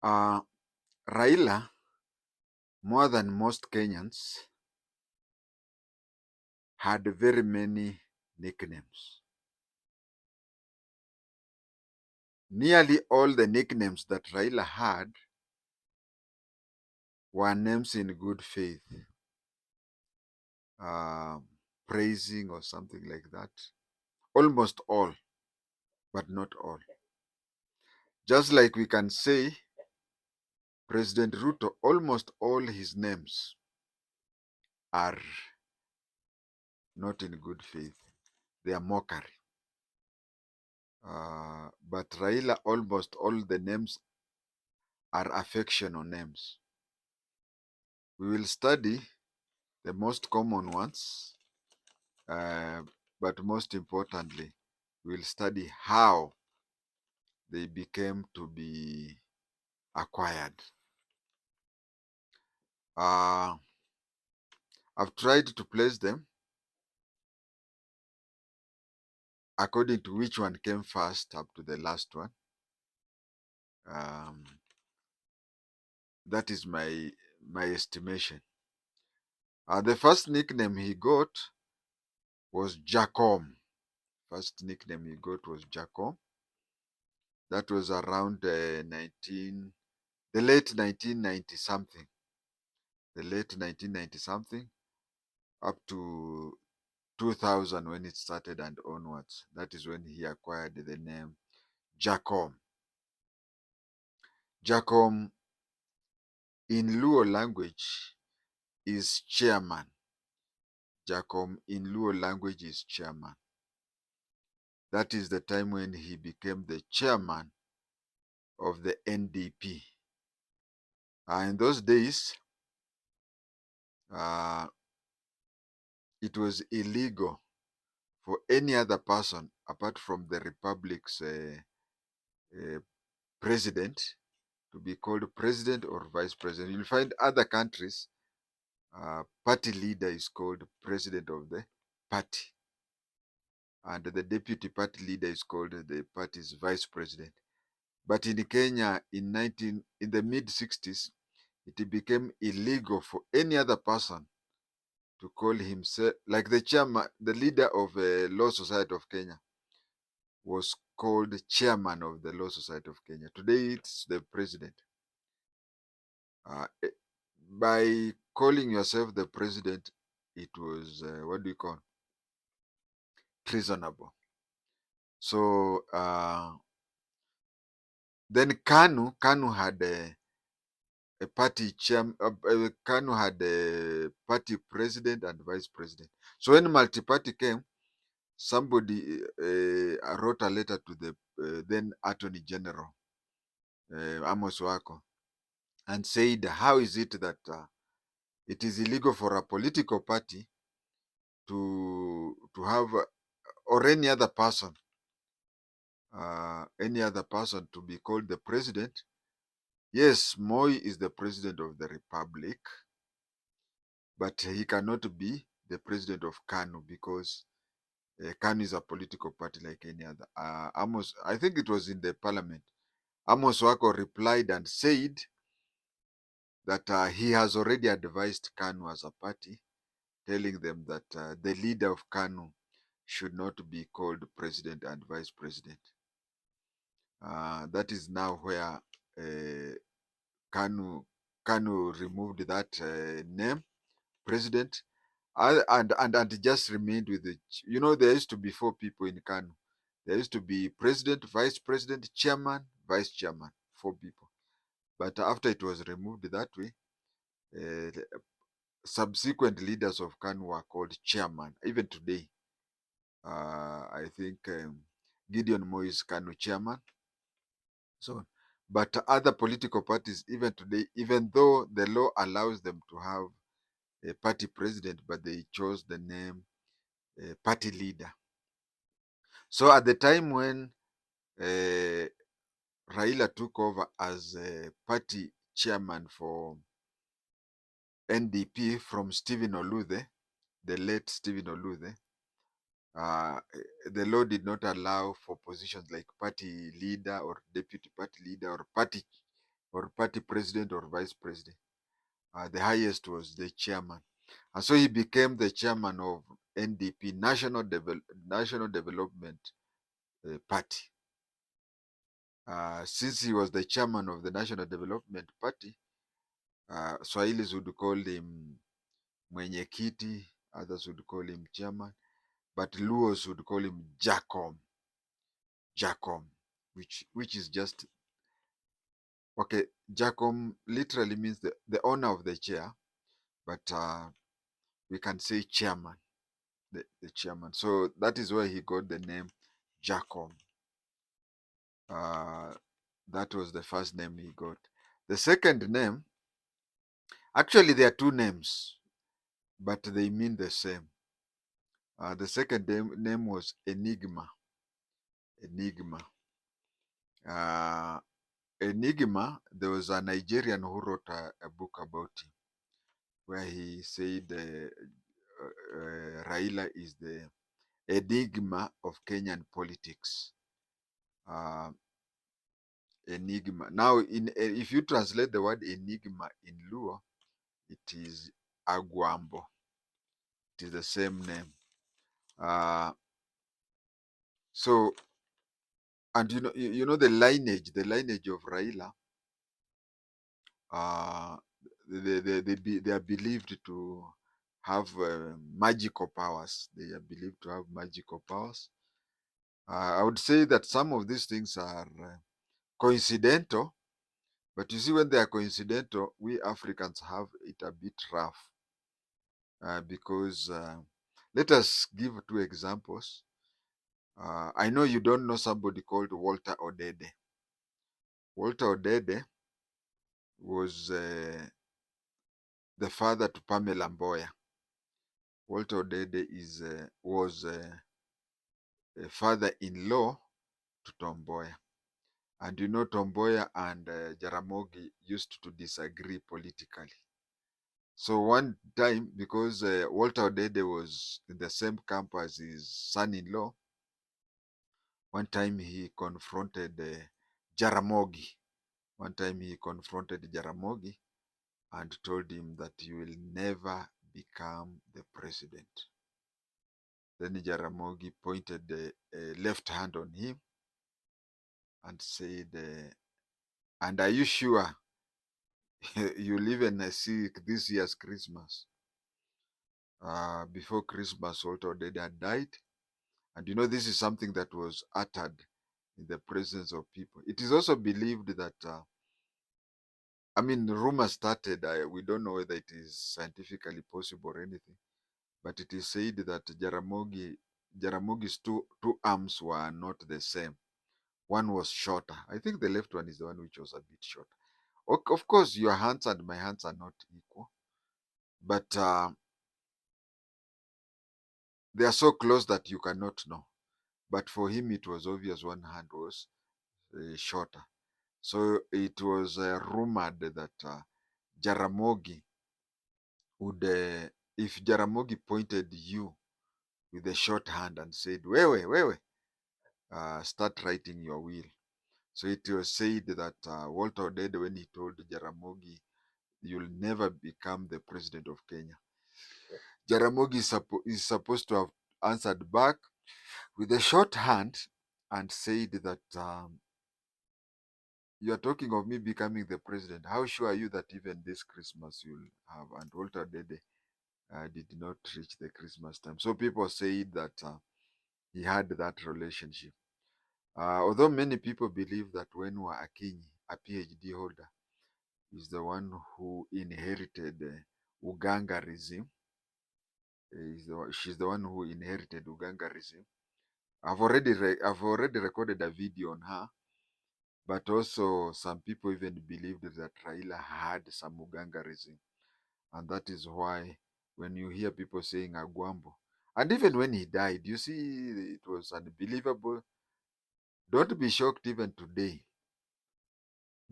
Uh, Raila, more than most Kenyans, had very many nicknames. Nearly all the nicknames that Raila had were names in good faith, uh, praising or something like that. Almost all, but not all. Just like we can say, President Ruto, almost all his names are not in good faith. They are mockery. But Raila, almost all the names are affectional names. We will study the most common ones, uh, but most importantly, we'll study how they became to be acquired. Uh, I've tried to place them according to which one came first up to the last one. Um, that is my estimation. The first nickname he got was Jacom. First nickname he got was Jacom. That was around the late 1990 something. The late 1990 something up to 2000 when it started and onwards. That is when he acquired the name Jacom. Jacom in Luo language is chairman. Jacom in Luo language is chairman. That is the time when he became the chairman of the NDP. In those days, it was illegal for any other person apart from the republic's president to be called president or vice president. You'll find other countries, party leader is called president of the party, and the deputy party leader is called the party's vice president. But in Kenya, in the mid-60s, it became illegal for any other person to call himself, like the chairman, the leader of a Law Society of Kenya was called chairman of the Law Society of Kenya. Today, it's the president. By calling yourself the president, it was, what do you call, treasonable. So then Kanu had a party chairman. Kanu had a party president and vice president. So when multi-party came, somebody wrote a letter to the then Attorney General, Amos Wako, and said, how is it that it is illegal for a political party to have, or any other person to be called the president? Yes, Moi is the president of the republic, but he cannot be the president of KANU because KANU is a political party like any other. Amos, I think it was in the parliament, Amos Wako replied and said that he has already advised KANU as a party, telling them that the leader of KANU should not be called president and vice president. That is now where KANU removed that name, president, and just remained with it. There used to be 4 people in KANU. There used to be president, vice president, chairman, vice chairman, 4 people. But after it was removed that way, subsequent leaders of KANU were called chairman. Even today, I think Gideon Moi is KANU chairman. So, but other political parties, even today, even though the law allows them to have a party president, but they chose the name party leader. So at the time when Raila took over as party chairman for NDP from Stephen Oludhe, the late Stephen Oludhe, the law did not allow for positions like party leader or deputy party leader or party or party president or vice president. The highest was the chairman. And so he became the chairman of NDP, National Development Party. Since he was the chairman of the National Development Party, Swahilis would call him Mwenyekiti, others would call him chairman, but Luos would call him Jacom. Jacom, which is just okay. Jacom literally means the owner of the chair, but we can say chairman, the chairman. So that is where he got the name Jacom. That was the first name he got. The second name, actually, there are two names, but they mean the same. The second name was Enigma. Enigma. Uh, Enigma, there was a Nigerian who wrote a book about him where he said Raila is the enigma of Kenyan politics. Uh, enigma. Now, if you translate the word enigma in Luo, it is Agwambo. It is the same name. So, and you know the lineage of Raila. They are believed to have magical powers. They are believed to have magical powers. I would say that some of these things are coincidental, but you see, when they are coincidental, we Africans have it a bit rough because let us give two examples. I know you don't know somebody called Walter Odede. Walter Odede was the father to Pamela Mboya. Walter Odede was a father-in-law to Tom Mboya. And you know, Tom Mboya and Jaramogi used to disagree politically. So one time, because Walter Odede was in the same camp as his son-in-law, one time he confronted Jaramogi. One time he confronted Jaramogi and told him that you will never become the president. Then Jaramogi pointed the left hand on him and said, and are you sure you'll even see this year's Christmas? Before Christmas, Walter Odede had died. And you know, this is something that was uttered in the presence of people. It is also believed that, rumors started. We don't know whether it is scientifically possible or anything, but it is said that Jaramogi's two arms were not the same. One was shorter. I think the left one is the one which was a bit shorter. Of course, your hands and my hands are not equal, but they are so close that you cannot know. But for him, it was obvious one hand was shorter. So it was rumored that Jaramogi would, if Jaramogi pointed you with a short hand and said, Wewe, start writing your will. So it was said that Walter Odede, when he told Jaramogi, you'll never become the president of Kenya, Jaramogi is supposed to have answered back with a short hand and said that you are talking of me becoming the president. How sure are you that even this Christmas you'll have? And Walter Dede did not reach the Christmas time. So people say that he had that relationship. Although many people believe that Wenwa Akinyi, a PhD holder, is the one who inherited Ugangarism. She's the one who inherited Ugangarism. I've already recorded a video on her. But also, some people even believed that Raila had some Ugangarism. And that is why when you hear people saying Agwambo, and even when he died, you see, it was unbelievable. Don't be shocked even today.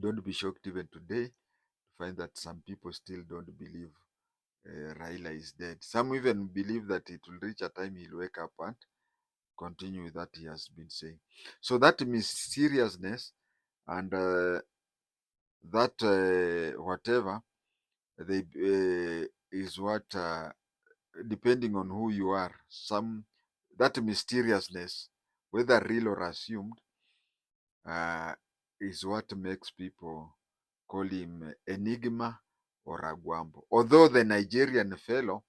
Don't be shocked even today to find that some people still don't believe Raila is dead. Some even believe that it will reach a time he'll wake up and continue with that he has been saying. So that mysteriousness and that whatever they is what depending on who you are, some that mysteriousness, whether real or assumed, uh, is what makes people call him Enigma or Agwambo. Although the Nigerian fellow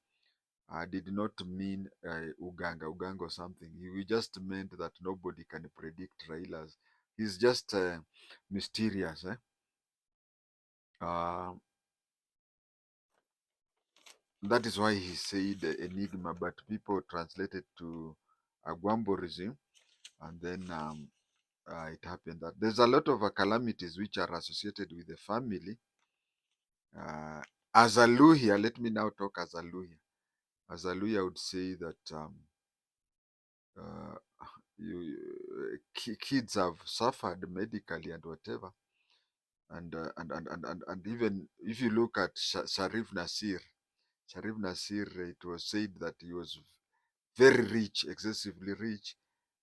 did not mean Uganga or something. He just meant that nobody can predict Raila's. He's just mysterious. Uh, that is why he said Enigma, but people translated to Agwamborism, and then it happened that there's a lot of calamities which are associated with the family. As a Luhya, let me now talk as a Luhya. As a Luhya, I would say that uh, kids have suffered medically and whatever, and even if you look at Sharif Nasir, it was said that he was very rich, excessively rich,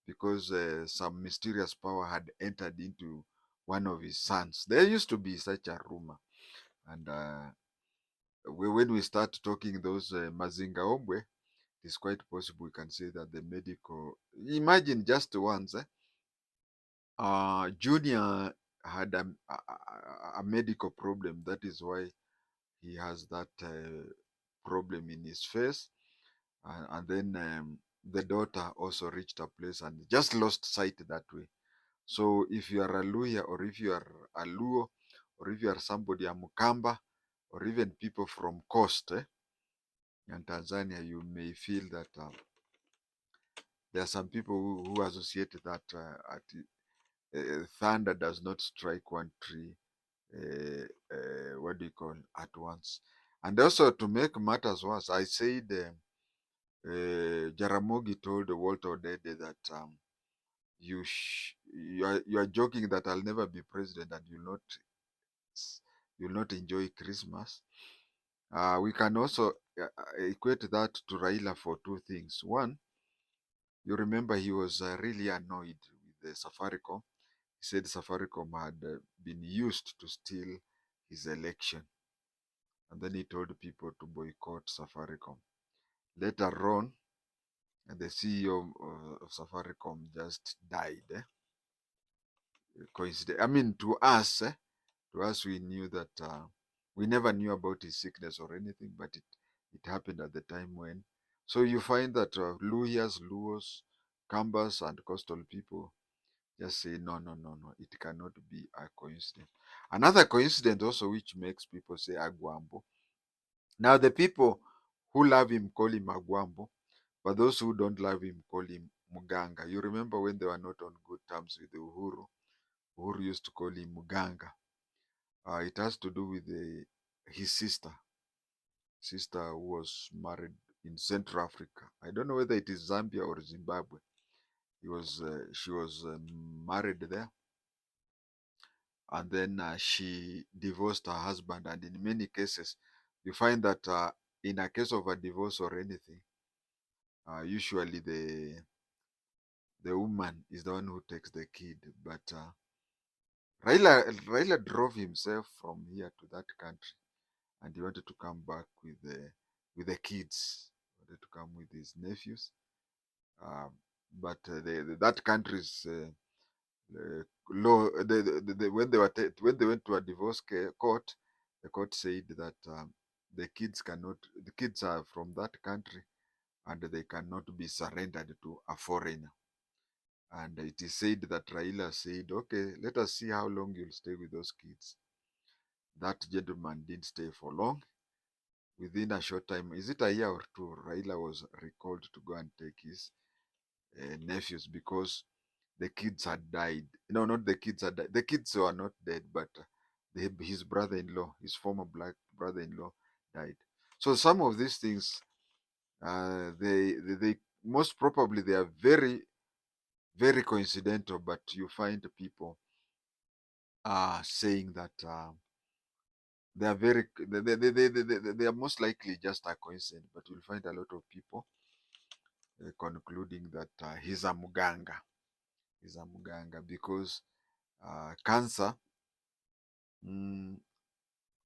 because some mysterious power had entered into one of his sons. There used to be such a rumor, and when we start talking those Mazinga Ombwe, it is quite possible we can say that the medical. Imagine just once, Junior had a medical problem. That is why he has that problem in his face. And then the daughter also reached a place and just lost sight that way. So if you are a Luya, or if you are a Luo, or if you are somebody, a Mukamba, or even people from coast and Tanzania, you may feel that there are some people who associate that thunder does not strike one tree, what do you call, at once. And also, to make matters worse, I said Jaramogi told Walter Odede that you are joking that I'll never be president and you'll not enjoy Christmas. We can also equate that to Raila for two things. One, you remember he was really annoyed with the Safaricom. He said Safaricom had been used to steal his election, and then he told people to boycott Safaricom. Later on, the CEO of Safaricom just died. Coincidence. I mean, to us, we knew that we never knew about his sickness or anything, but it happened at the time when. So you find that Luyas, Luos, Kambas, and coastal people just say, no, no, no, no, it cannot be a coincidence. Another coincidence also which makes people say Agwambo. Now, the people who love him call him Agwambo, but those who don't love him call him Muganga. You remember when they were not on good terms with Uhuru, Uhuru used to call him Muganga. It has to do with his sister who was married in Central Africa. I don't know whether it is Zambia or Zimbabwe. She was married there, and then she divorced her husband. And in many cases, you find that in a case of a divorce or anything, usually the woman is the one who takes the kid. But Raila drove himself from here to that country, and he wanted to come back with the kids. He wanted to come with his nephews. Um, but that country's law, when when they went to a divorce court, the court said that the kids are from that country and they cannot be surrendered to a foreigner. And it is said that Raila said, okay, let us see how long you'll stay with those kids. That gentleman didn't stay for long. Within a short time, is it a year or two, Raila was recalled to go and take his nephews because the kids had died. No, not the kids had died. The kids were not dead, but his brother-in-law, his former black brother-in-law, died. So some of these things, they most probably they are very, very coincidental, but you find people saying that they are they are most likely just a coincidence, but you'll find a lot of people concluding that he's a Muganga. He's a Muganga because cancer Mm,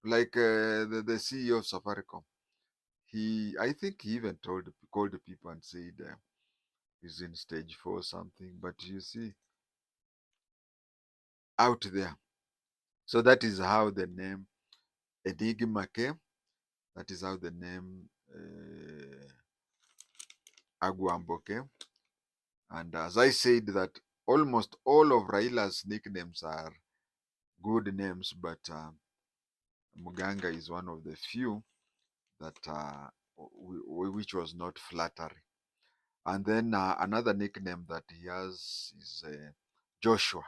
like the CEO of Safaricom. I think he even called the people and said he's in stage 4 or something. But you see, out there. So that is how the name Enigma came. That is how the name Aguambo came. And as I said, that almost all of Raila's nicknames are good names, but Muganga is one of the few that which was not flattering. And then another nickname that he has is Joshua.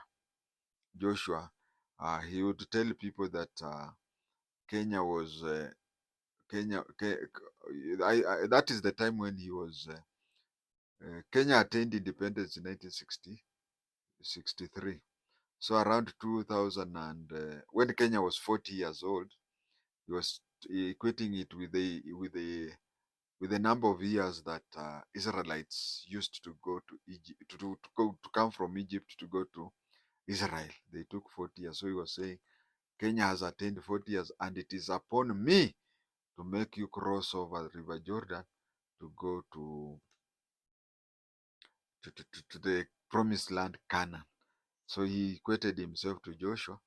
Joshua. He would tell people that Kenya was Kenya. That is the time when he was. Kenya attained independence in 1963. So around 2000 and when Kenya was 40 years old, he was equating it with the number of years that Israelites used to go to Egypt to come from Egypt to go to Israel. They took 40 years. So he was saying Kenya has attained 40 years, and it is upon me to make you cross over the River Jordan to go to the promised land Canaan. So he equated himself to Joshua,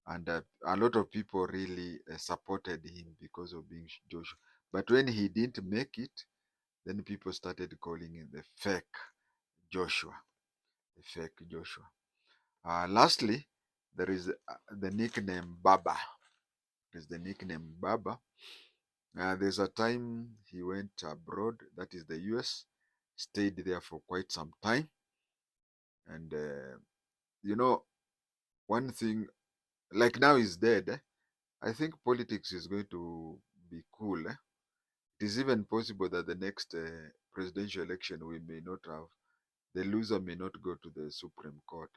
and a lot of people really supported him because of being Joshua. But when he didn't make it, then people started calling him the fake Joshua. The fake Joshua. Lastly, there is the nickname Baba. There's the nickname Baba. There's a time he went abroad, that is the US, stayed there for quite some time. And, you know, one thing, like now he's dead, I think politics is going to be cool. It is even possible that the next presidential election we may not have, the loser may not go to the Supreme Court.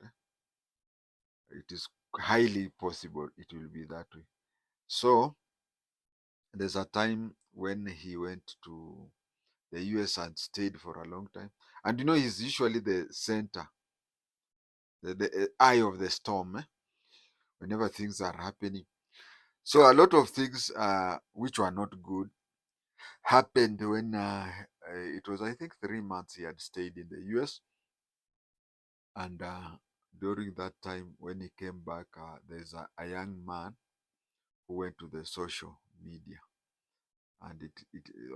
It is highly possible it will be that way. So there's a time when he went to the US and stayed for a long time. And you know, he's usually the center, the eye of the storm whenever things are happening. So a lot of things which were not good happened when it was, I think, 3 months he had stayed in the US. And during that time, when he came back, there's a young man who went to the social media. And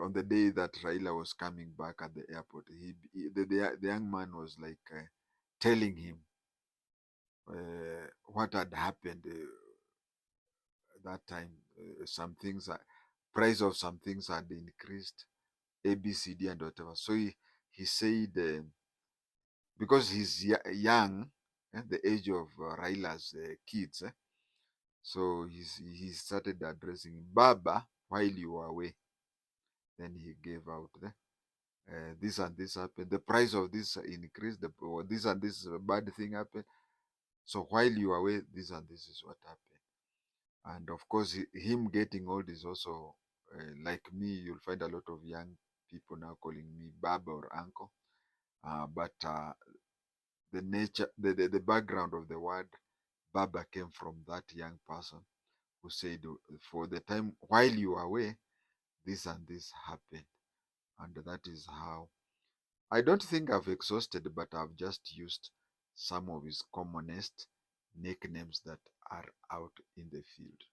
on the day that Raila was coming back at the airport, the young man was like telling him what had happened that time. Some things, price of some things had increased, ABCD and whatever. So he said because he's young, the age of Raila's kids, so he started addressing Baba while you were away. Then he gave out this and this happened. The price of this increased. This and this bad thing happened. So while you were away, this and this is what happened. And of course, him getting old is also like me. You'll find a lot of young people now calling me Baba or Uncle. But the nature, the background of the word Baba came from that young person who said, for the time while you were away, this and this happened. And that is how. I don't think I've exhausted, but I've just used some of his commonest nicknames that are out in the field.